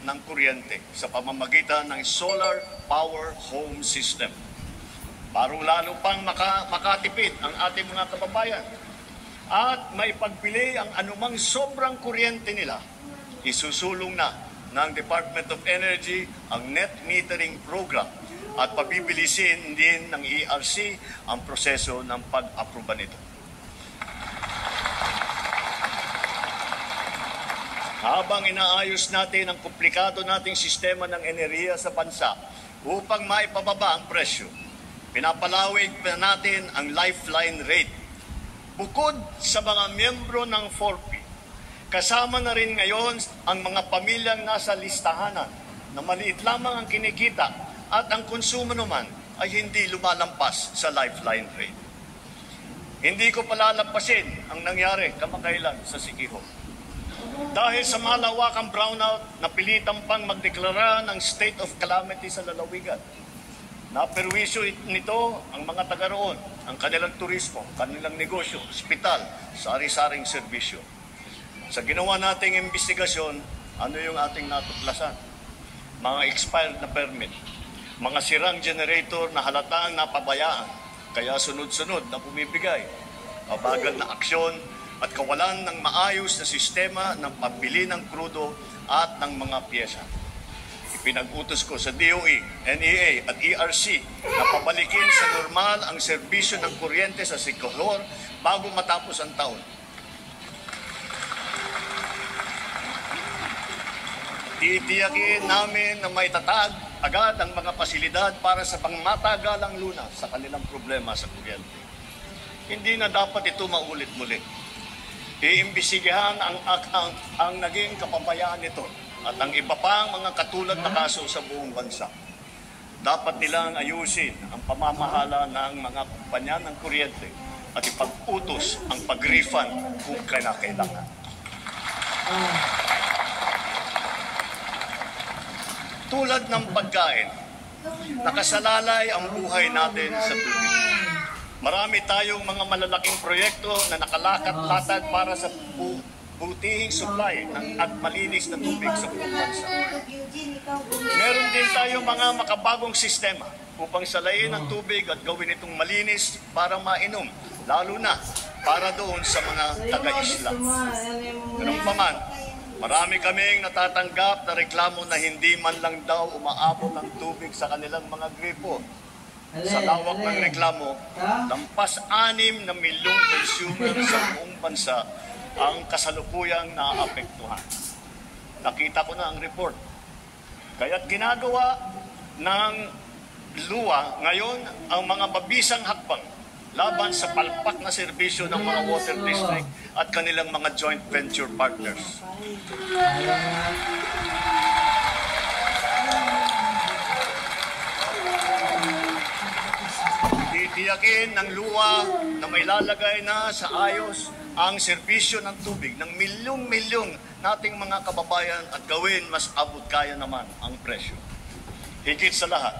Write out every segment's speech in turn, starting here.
ng kuryente sa pamamagitan ng solar power home system. Para lalo pang makatipid ang ating mga kababayan at may pagbili ang anumang sobrang kuryente nila, isusulong na ng Department of Energy ang net metering program at pabibilisin din ng ERC ang proseso ng pag-aproba nito. Habang inaayos natin ang komplikado nating sistema ng enerhiya sa bansa upang maipababa ang presyo, pinapalawig pa natin ang lifeline rate. Bukod sa mga miyembro ng 4P, kasama na rin ngayon ang mga pamilyang nasa listahanan na maliit lamang ang kinikita at ang konsumo naman ay hindi lumalampas sa lifeline rate. Hindi ko palalampasin ang nangyari kamakailan sa Siquijor. Dahil sa malawakang brownout, napilitan pang magdeklara ng state of calamity sa lalawigan. Naperwisyo nito ang mga taga roon, ang kanilang turismo, kanilang negosyo, ospital, sari-saring serbisyo. Sa ginawa nating investigasyon, ano yung ating natuklasan? Mga expired na permit, mga sirang generator na halatang napabayaan, kaya sunod-sunod na bumibigay, mabagal na aksyon at kawalan ng maayos na sistema ng pambili ng krudo at ng mga piyesa. Ipinag-utos ko sa DOE, NEA at ERC na pabalikin sa normal ang serbisyo ng kuryente sa Siquijor bago matapos ang taon. Titiyakin namin na may tatag agad ang mga pasilidad para sa pangmatagalang lunas sa kanilang problema sa kuryente. Hindi na dapat ito maulit-muli. Iimbestigahan ang naging kapabayaan nito at ang iba pang mga katulad na kaso sa buong bansa. Dapat nilang ayusin ang pamamahala ng mga kumpanya ng kuryente at ipag-utos ang pag-refund kung kailangan. Tulad ng pagkain, nakasalalay ang buhay natin sa tubig. Marami tayong mga malalaking proyekto na nakalakad-latag para sa butihing supply at malinis na tubig sa buong bansa. Meron din tayong mga makabagong sistema upang salayin ang tubig at gawin itong malinis para mainom, lalo na para doon sa mga taga-isla. Ganun pa man, marami kaming natatanggap na reklamo na hindi man lang daw umaabot ang tubig sa kanilang mga gripo. Sa lawak ng reklamo, lampas 6 na milyong consumer sa buong bansa ang kasalukuyang naapektuhan. Nakita ko na ang report. Kaya't ginagawa ng luwa ngayon ang mga mabisang hakbang laban sa palpak na serbisyo ng mga water district at kanilang mga joint venture partners. Titiyakin ng luwa na may lalagay na sa ayos ang serbisyo ng tubig ng milyong-milyong nating mga kababayan at gawin mas abot kaya naman ang presyo. Higit sa lahat,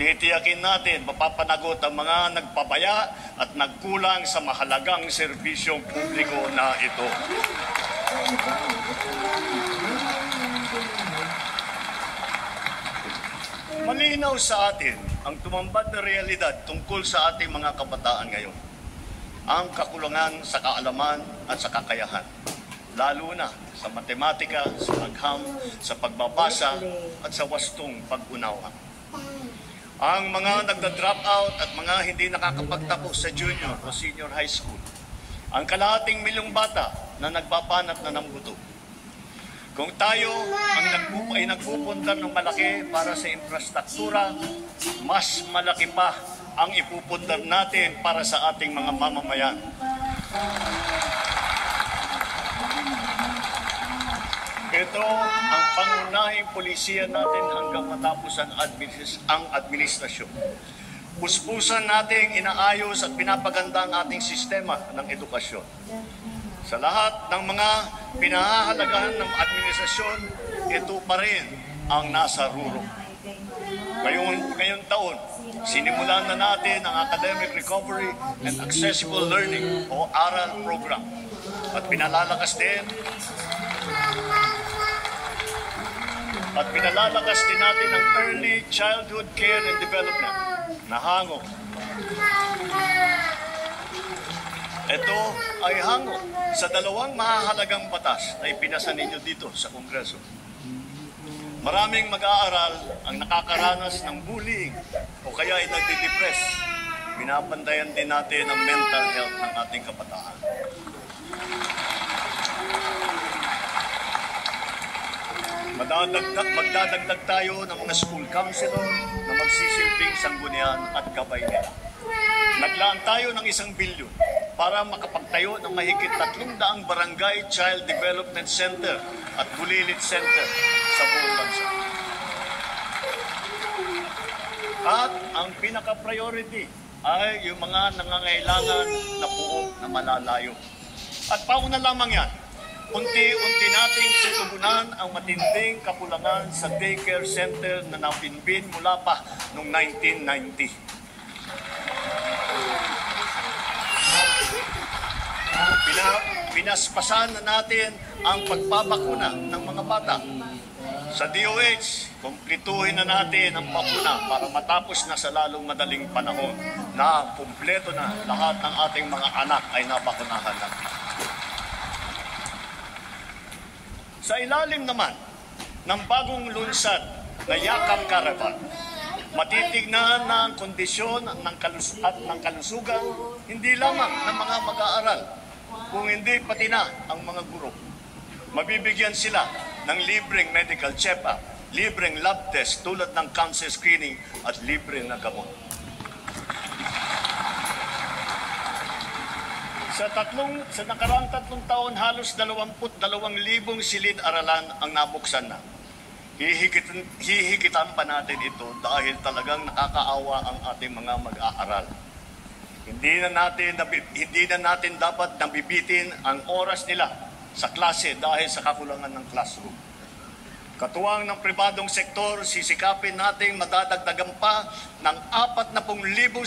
titiyakin natin mapapanagot ang mga nagpabaya at nagkulang sa mahalagang serbisyong publiko na ito. Malinaw sa atin ang tumambad na realidad tungkol sa ating mga kabataan ngayon. Ang kakulangan sa kaalaman at sa kakayahan, lalo na sa matematika, sa agham, sa pagbabasa at sa wastong pag-unawa. Ang mga nagda-drop out at mga hindi nakakapagtapos sa junior o senior high school. Ang kalahating milyong bata na nagbabanat na ng buto. Kung tayo ay nagpupundar ng malaki para sa infrastruktura, mas malaki pa ang ipupundar natin para sa ating mga mamamayan. Ito ang pangunahing polisiya natin hanggang matapos ang administrasyon. Puspusan nating inaayos at pinapaganda ang ating sistema ng edukasyon. Sa lahat ng mga pinahahalagahan ng administrasyon, ito pa rin ang nasa ruro. Ngayong taon, sinimulan na natin ang Academic Recovery and Accessible Learning o ARAL program. At pinalalakas din at pinalalakas din natin ang early childhood care and development na hango. Ito ay hango sa dalawang mahahalagang batas na ipinasa ninyo dito sa Kongreso. Maraming mag-aaral ang nakakaranas ng bullying o kaya ay nagdi-depress. Binabantayan din natin ang mental health ng ating kabataan. Magdadagdag tayo ng mga school counselor na magsisilbing sanggunian at gabay nila. Naglaan tayo ng 1 bilyon para makapagtayo ng mahigit 300 barangay child development center at bulilit center sa buong bansa. At ang pinaka-priority ay yung mga nangangailangan na puo na malalayo. At pauna lamang yan, unti-unti nating tutugunan ang matinding kakulangan sa daycare center na napinbin mula pa noong 1990. Pinaspasan na natin ang pagbabakuna ng mga bata. Sa DOH, kumpletuhin na natin ang bakuna para matapos na sa lalong madaling panahon na kumpleto na lahat ng ating mga anak ay nabakunahan na. Sa ilalim naman ng bagong lunsad na Yakap Caravan, matitignan na ang kondisyon ng kalusugan hindi lamang ng mga mag-aaral, kung hindi pati na ang mga guro. Mabibigyan sila ng libreng medical check-up, libreng lab test tulad ng cancer screening at libre na gamot. Sa nakaraang 3 taon, halos 22,000 silid-aralan ang nabuksan na. Hihigitan pa natin ito dahil talagang nakakaawa ang ating mga mag-aaral. Hindi na natin dapat nabibitin ang oras nila sa klase dahil sa kakulangan ng classroom. Katuwang ng pribadong sektor, sisikapin natin madadagdagan pa ng 40,000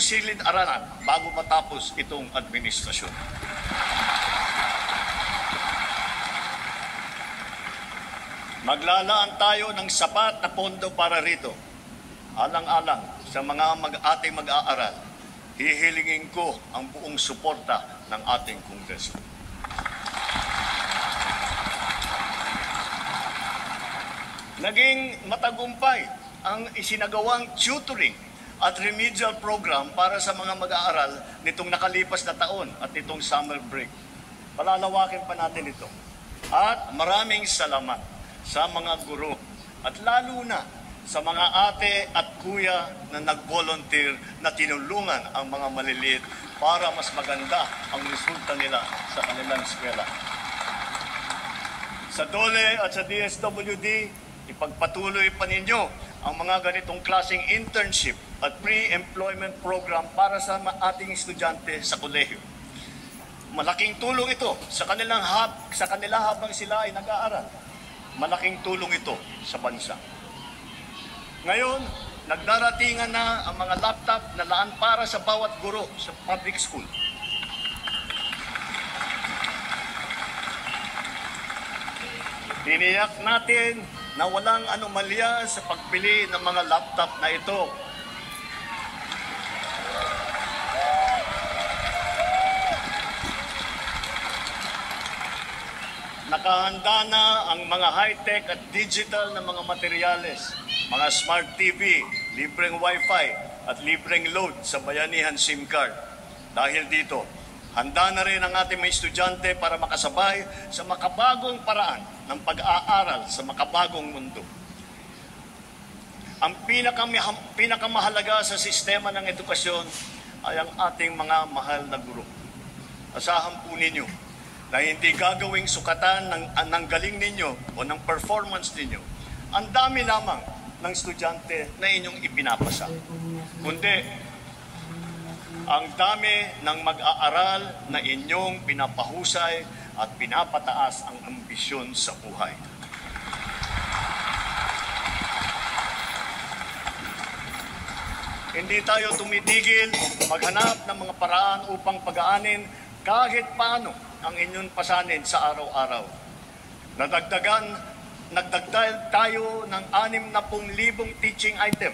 silid-aralan bago matapos itong administrasyon. Maglalaan tayo ng sapat na pondo para rito. Alang-alang sa mga ating mag-aaral, hihilingin ko ang buong suporta ng ating Kongreso. Naging matagumpay ang isinagawang tutoring at remedial program para sa mga mag-aaral nitong nakalipas na taon at nitong summer break. Palalawakin pa natin ito. At maraming salamat sa mga guro at lalo na sa mga ate at kuya na nag-volunteer na tinulungan ang mga maliliit para mas maganda ang resulta nila sa kanilang eskwela. Sa DOLE at sa DSWD, ipagpatuloy pa ninyo ang mga ganitong klaseng internship at pre-employment program para sa ating estudyante sa kolehiyo. Malaking tulong ito sa kanila habang sila ay nag-aaral. Malaking tulong ito sa bansa. Ngayon, nagdaratingan na ang mga laptop na laan para sa bawat guro sa public school. Tiniyak natin na walang anomalya sa pagpili ng mga laptop na ito. Nakahanda na ang mga high-tech at digital na mga materyales, mga smart TV, libreng Wi-Fi at libreng load sa bayanihan SIM card. Dahil dito, handa na rin ang ating mga estudyante para makasabay sa makabagong paraan ng pag-aaral sa makabagong mundo. Ang pinakamahalaga sa sistema ng edukasyon ay ang ating mga mahal na guro. Asahan po ninyo na hindi gagawing sukatan ng galing ninyo o ng performance ninyo ang dami lamang ng estudyante na inyong ipinapasa. Kundi, ang dami ng mag-aaral na inyong pinapahusay at pinapataas ang ambisyon sa buhay. Hindi tayo tumitigil maghanap ng mga paraan upang pag-aanin kahit paano ang inyong pasanin sa araw-araw. nagdagdag tayo ng 60,000 teaching item